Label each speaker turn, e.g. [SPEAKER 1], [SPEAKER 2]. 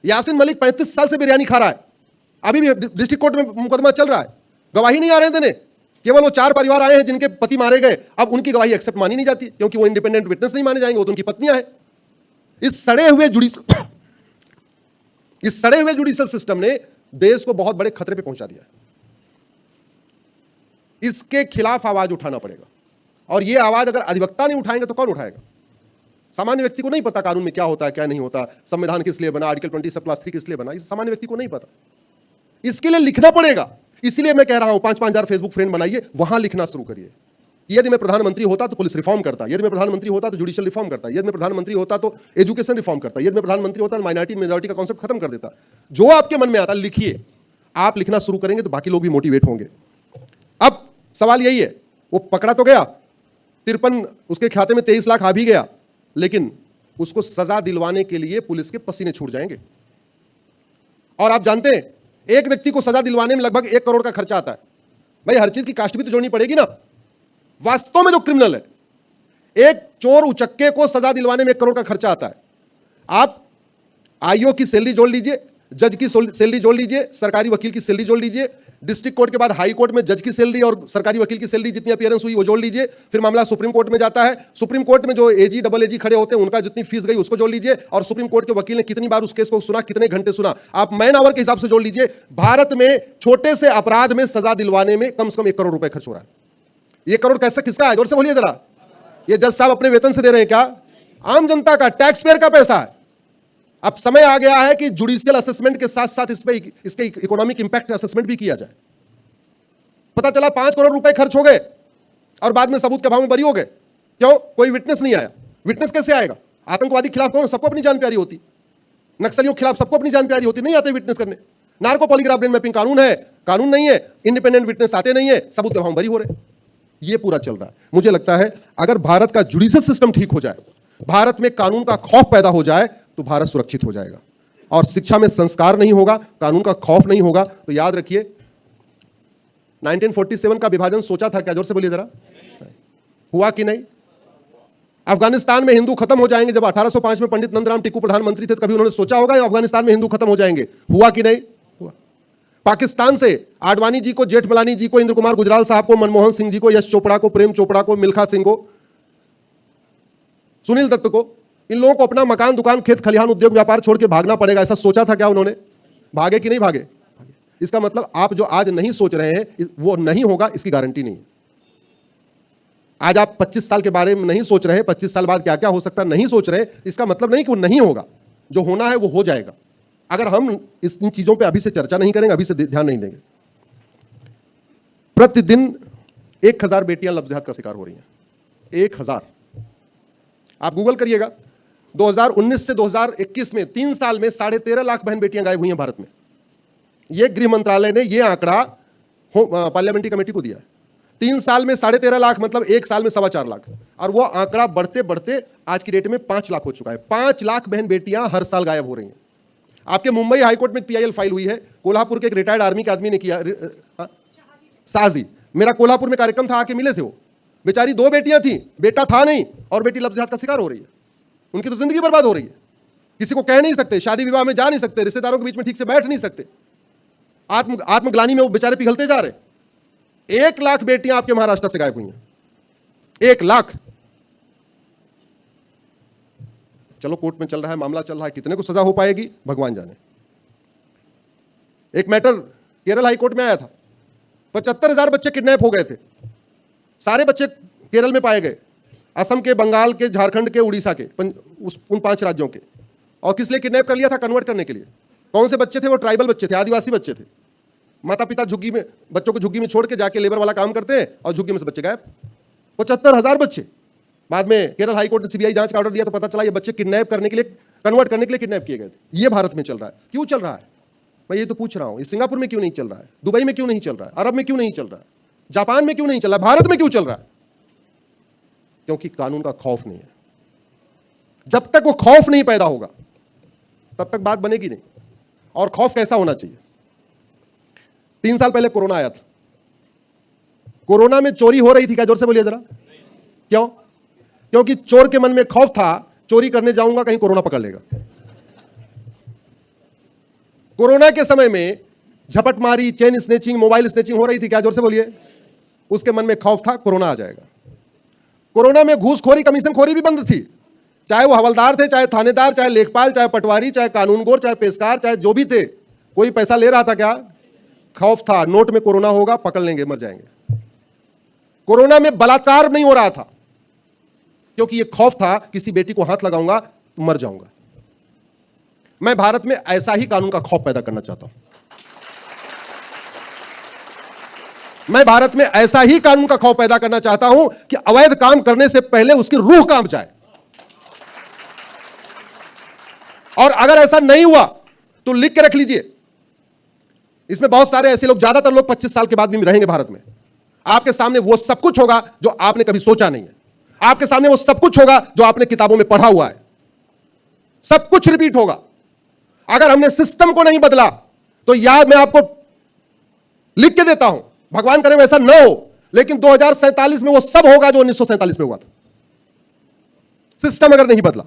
[SPEAKER 1] यासीन मलिक 35 साल से बिरयानी खा रहा है, अभी भी डिस्ट्रिक्ट कोर्ट में मुकदमा चल रहा है, गवाही नहीं आ रहे देने। केवल वो 4 परिवार आए हैं जिनके पति मारे गए, अब उनकी गवाही एक्सेप्ट मानी नहीं जाती क्योंकि वो इंडिपेंडेंट विटनेस नहीं माने जाएंगे, वो तो उनकी पत्नियां हैं। इस सड़े हुए जुडिशल सिस्टम ने देश को बहुत बड़े खतरे पे पहुंचा दिया है। इसके खिलाफ आवाज उठाना पड़ेगा, और ये आवाज अगर अधिवक्ता नहीं उठाएंगे तो कौन उठाएगा? सामान्य व्यक्ति को नहीं पता कानून में क्या होता है क्या नहीं होता, संविधान किस लिए बना, आर्टिकल 20+3 किस लिए बना, इस सामान्य व्यक्ति को नहीं पता। इसके लिए लिखना पड़ेगा। इसीलिए मैं कह रहा हूं 5-5 हजार फेसबुक फ्रेंड बनाइए, वहां लिखना शुरू करिए। यदि मैं प्रधानमंत्री होता तो पुलिस रिफॉर्म करता, यदि मैं प्रधानमंत्री होता तो जुडिशियल रिफॉर्म करता, यदि मैं प्रधानमंत्री होता तो एजुकेशन रिफॉर्म करता, यदि मैं प्रधानमंत्री होता तो माइनॉरिटी मेजॉरिटी का कॉन्सेप्ट खत्म कर देता। जो आपके मन में आता लिखिए। आप लिखना शुरू करेंगे तो बाकी लोग भी मोटिवेट होंगे। अब सवाल यही है, वो पकड़ा तो गया, 53 उसके खाते में 23 लाख आ भी गया, लेकिन उसको सजा दिलवाने के लिए पुलिस के पसीने छूट जाएंगे। और आप जानते हैं एक व्यक्ति को सजा दिलवाने में लगभग 1 करोड़ का खर्चा आता है। भाई हर चीज की कास्ट भी तो जोड़नी पड़ेगी ना। वास्तव में जो क्रिमिनल है, एक चोर उचक्के को सजा दिलवाने में 1 करोड़ का खर्चा आता है। आप आईओ की सैलरी जोड़ लीजिए, जज की सैलरी जोड़ लीजिए, सरकारी वकील की सैलरी जोड़ लीजिए, डिस्ट्रिक्ट कोर्ट के बाद हाई कोर्ट में जज की सैलरी और सरकारी वकील की सैलरी जितनी अपीयरेंस हुई वो जोड़ लीजिए, फिर मामला सुप्रीम कोर्ट में जाता है, सुप्रीम कोर्ट में जो एजी डबल एजी खड़े होते हैं उनका जितनी फीस गई उसको जोड़ लीजिए, और सुप्रीम कोर्ट के वकील ने कितनी बार उस केस को सुना, कितने घंटे सुना, आप मैन आवर के हिसाब से जोड़ लीजिए। भारत में छोटे से अपराध में सजा दिलवाने में कम से कम 1 करोड़ रुपए खर्च हो रहा है। 1 करोड़ कैसे, किसका है? जोर से बोलिए जरा। ये जज साहब अपने वेतन से दे रहे हैं क्या? आम जनता का, टैक्स पेयर का पैसा है। अब समय आ गया है कि जुडिशियल असेसमेंट के साथ साथ इसके इकोनॉमिक इंपैक्ट असेसमेंट भी किया जाए। पता चला 5 करोड़ रुपए खर्च हो गए और बाद में सबूत के अभाव में बरी हो गए। क्यों? कोई विटनेस नहीं आया। विटनेस कैसे आएगा? आतंकवादी के खिलाफ कौन? सबको अपनी जान प्यारी होती, नक्सलियों के खिलाफ सबको अपनी जान प्यारी होती, नहीं आते विटनेस करने। नार्को पॉलीग्राफ ब्रेन मैपिंग कानून है, कानून नहीं है, इंडिपेंडेंट विटनेस आते नहीं है, सबूत के अभाव में बरी हो रहे। ये पूरा चल रहा है। मुझे लगता है अगर भारत का जुडिशियल सिस्टम ठीक हो जाए, भारत में कानून का खौफ पैदा हो जाए, तो भारत सुरक्षित हो जाएगा। और शिक्षा में संस्कार नहीं होगा, कानून का खौफ नहीं होगा, तो याद रखिए 1947 का विभाजन सोचा था क्या? जोर से बोलिए जरा। हुआ कि नहीं? अफगानिस्तान में हिंदू खत्म हो जाएंगे, जब 1805 में पंडित नंदराम टिक्कू प्रधानमंत्री थे, तो कभी उन्होंने सोचा होगा अफगानिस्तान में हिंदू खत्म हो जाएंगे? हुआ कि नहीं? हुआ। पाकिस्तान से आडवाणी जी को, जेठमलानी जी को, इंद्र कुमार गुजराल साहब को, मनमोहन सिंह जी को, यश चोपड़ा को, प्रेम चोपड़ा को, मिल्खा सिंह को, सुनील दत्त को, इन लोगों को अपना मकान, दुकान, खेत खलिहान, उद्योग व्यापार छोड़ के भागना पड़ेगा, ऐसा सोचा था क्या उन्होंने? भागे कि नहीं भागे? इसका मतलब आप जो आज नहीं सोच रहे हैं वो नहीं होगा, इसकी गारंटी नहीं है। आज आप 25 साल के बारे में नहीं सोच रहे हैं, 25 साल बाद क्या क्या हो सकता है नहीं सोच रहे, इसका मतलब नहीं कि वो नहीं होगा। जो होना है वो हो जाएगा, अगर हम इन चीजों पे अभी से चर्चा नहीं करेंगे, अभी से ध्यान नहीं देंगे। प्रतिदिन 1000 बेटियां लफ्ज़ जिहाद का शिकार हो रही हैं। 1000। आप गूगल करिएगा, 2019 से 2021 में 3 साल में 13.5 लाख बहन बेटियां गायब हुई हैं भारत में। ये गृह मंत्रालय ने ये आंकड़ा पार्लियामेंट्री कमेटी को दिया है। 3 साल में 13.5 लाख, मतलब 1 साल में 4.25 लाख, और वो आंकड़ा बढ़ते बढ़ते आज की डेट में 5 लाख हो चुका है। 5 लाख बहन बेटियां हर साल गायब हो रही हैं। आपके मुंबई हाईकोर्ट में एक PIL फाइल हुई है, कोल्हापुर के एक रिटायर्ड आर्मी के आदमी ने किया, शाहजी। मेरा कोल्हापुर में कार्यक्रम था, आके मिले थे। वो बेचारी 2 बेटियां थी, बेटा था नहीं, और बेटी लफ्ज़ जिहाद का शिकार हो रही है। उनकी तो जिंदगी बर्बाद हो रही है। किसी को कह नहीं सकते, शादी विवाह में जा नहीं सकते, रिश्तेदारों के बीच में ठीक से बैठ नहीं सकते, आत्मग्लानी में वो बेचारे पिघलते जा रहे। 1 लाख बेटियां आपके महाराष्ट्र से गायब हुई हैं। 1 लाख। चलो कोर्ट में चल रहा है, मामला चल रहा है, कितने को सजा हो पाएगी भगवान जाने। एक मैटर केरल हाई कोर्ट में आया था, 75,000 बच्चे किडनैप हो गए थे। सारे बच्चे केरल में पाए गए, असम के, बंगाल के, झारखंड के, उड़ीसा के, उन 5 राज्यों के। और किस लिए किडनैप कर लिया था? कन्वर्ट करने के लिए। कौन से बच्चे थे वो? ट्राइबल बच्चे थे, आदिवासी बच्चे थे। माता पिता झुग्गी में, बच्चों को झुग्गी में छोड़ के जाके लेबर वाला काम करते हैं, और झुग्गी में से बच्चे गायब। 75,000 बच्चे। बाद में केरल हाई कोर्ट ने CBI जांच का ऑर्डर दिया, तो पता चला ये बच्चे किडनैप करने के लिए, कन्वर्ट करने के लिए किडनैप किए गए थे। ये भारत में चल रहा है। क्यों चल रहा है? मैं ये तो पूछ रहा हूं। ये सिंगापुर में क्यों नहीं चल रहा है? दुबई में क्यों नहीं चल रहा है? अरब में क्यों नहीं चल रहा है? जापान में क्यों नहीं चल रहा है? भारत में क्यों चल रहा है? क्योंकि कानून का खौफ नहीं है। जब तक वो खौफ नहीं पैदा होगा तब तक बात बनेगी नहीं। और खौफ कैसा होना चाहिए? 3 साल पहले कोरोना आया था। कोरोना में चोरी हो रही थी क्या? जोर से बोलिए जरा। क्यों? क्योंकि चोर के मन में खौफ था, चोरी करने जाऊंगा कहीं कोरोना पकड़ लेगा। कोरोना के समय में झपटमारी, चेन स्नेचिंग, मोबाइल स्नेचिंग हो रही थी क्या? जोर से बोलिए। उसके मन में खौफ था कोरोना आ जाएगा। कोरोना में घूसखोरी, कमीशनखोरी भी बंद थी। चाहे वो हवलदार थे, चाहे थानेदार, चाहे लेखपाल, चाहे पटवारी, चाहे कानूनगोर, चाहे पेशकार, चाहे जो भी थे, कोई पैसा ले रहा था क्या? खौफ था, नोट में कोरोना होगा, पकड़ लेंगे, मर जाएंगे। कोरोना में बलात्कार नहीं हो रहा था क्योंकि ये खौफ था किसी बेटी को हाथ लगाऊंगा तो मर जाऊंगा। मैं भारत में ऐसा ही कानून का खौफ पैदा करना चाहता हूं। मैं भारत में ऐसा ही कानून का खौफ पैदा करना चाहता हूं कि अवैध काम करने से पहले उसकी रूह कांप जाए। और अगर ऐसा नहीं हुआ तो लिख के रख लीजिए, इसमें बहुत सारे ऐसे लोग, ज्यादातर लोग 25 साल के बाद भी रहेंगे भारत में। आपके सामने वो सब कुछ होगा जो आपने कभी सोचा नहीं है। आपके सामने वो सब कुछ होगा जो आपने किताबों में पढ़ा हुआ है। सब कुछ रिपीट होगा। अगर हमने सिस्टम को नहीं बदला तो याद मैं आपको लिख के देता हूं, भगवान करे वैसा न हो, लेकिन 2047 में वो सब होगा जो 1947 में हुआ था। सिस्टम अगर नहीं बदला।